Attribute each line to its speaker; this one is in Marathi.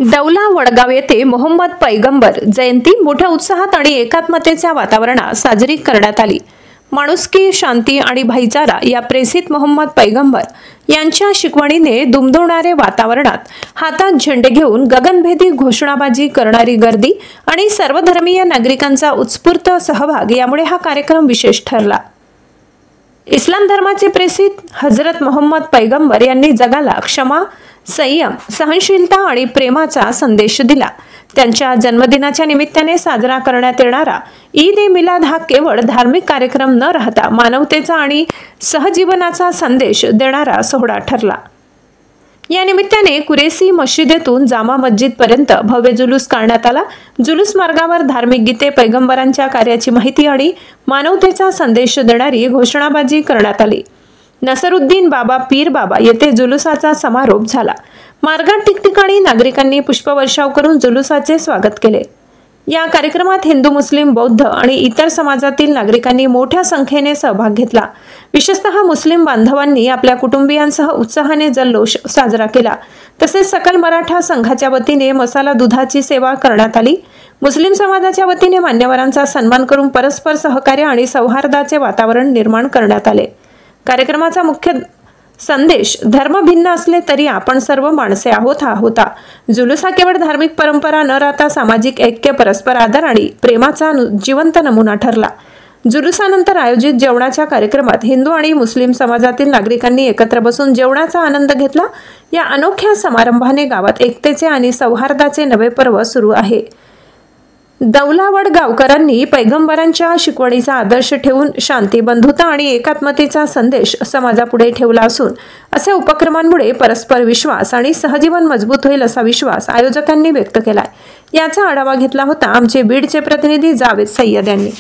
Speaker 1: दौला वडगाव येथे मोहम्मद पैगंबर जयंती मोठ्या उत्साहात आणि एकात्मतेच्या वातावरणात साजरी करण्यात आली। माणुसकी, शांती आणि भाईचारा या प्रेषित मोहम्मद पैगंबर यांच्या शिकवणीने दुमदुमणारे वातावरणात हातात झेंडे घेऊन गगनभेदी घोषणाबाजी करणारी गर्दी आणि सर्वधर्मीय नागरिकांचा उत्स्फूर्त सहभाग यामुळे हा कार्यक्रम विशेष ठरला। इस्लाम धर्माचे प्रेषित हजरत मोहम्मद पैगंबर यांनी जगाला क्षमा, संयम, सहनशीलता आणि प्रेमाचा संदेश दिला। त्यांच्या जन्मदिनाच्या निमित्ताने साजरा करण्यात येणारा ईद ए मिलाद हा केवळ धार्मिक कार्यक्रम न राहता मानवतेचा आणि सहजीवनाचा संदेश देणारा सोहळा ठरला। या निमित्ताने कुरेशी मस्जिदेतून जामा मस्जिद पर्यंत भव्य जुलूस काढण्यात आला। जुलूस मार्गावर धार्मिक गीते, पैगंबरांच्या कार्याची माहिती आणि मानवतेचा संदेश देणारी घोषणाबाजी करण्यात आली। नसरुद्दीन बाबा पीर बाबा येथे जुलूसाचा समारोप झाला। मार्गात ठिकठिकाणी नागरिकांनी पुष्पवर्षाव करून जुलूसाचे स्वागत केले। या कार्यक्रमात हिंदू, मुस्लिम, बौद्ध आणि इतर समाजातील नागरिकांनी मोठ्या संख्येने सहभाग घेतला। विशेषतः मुस्लिम बांधवांनी आपल्या कुटुंबियांसह उत्साहाने जल्लोष साजरा केला। तसेच सकल मराठा संघाच्या वतीने मसाला दुधाची सेवा करण्यात आली। मुस्लिम समाजाच्या वतीने मान्यवरांचा सन्मान करून परस्पर सहकार्य आणि सौहार्दाचे वातावरण निर्माण करण्यात आले। कार्यक्रमाचा मुख्य संदेश धर्म भिन्न असले तरी आपण सर्व माणसे आहोत हा होता। जुलूस हा केवळ धार्मिक परंपरा न राहता सामाजिक ऐक्य, परस्पर आदर आणि प्रेमाचा जिवंत नमुना ठरला। जुलूसानंतर आयोजित जेवणाच्या कार्यक्रमात हिंदू आणि मुस्लिम समाजातील नागरिकांनी एकत्र बसून जेवणाचा आनंद घेतला। या अनोख्या समारंभाने गावात एकतेचे आणि सौहार्दाचे नवे पर्व सुरू आहे। दौलावड गावकरांनी पैगंबरांच्या शिकवणीचा आदर्श ठेवून शांती, बंधुता आणि एकात्मतेचा संदेश समाजापुढे ठेवला असून असे उपक्रमांमुळे परस्पर विश्वास आणि सहजीवन मजबूत होईल असा विश्वास आयोजकांनी व्यक्त केलाय। याचा आढावा घेतला होता आमचे बीडचे प्रतिनिधी जावेद सय्यद यांनी।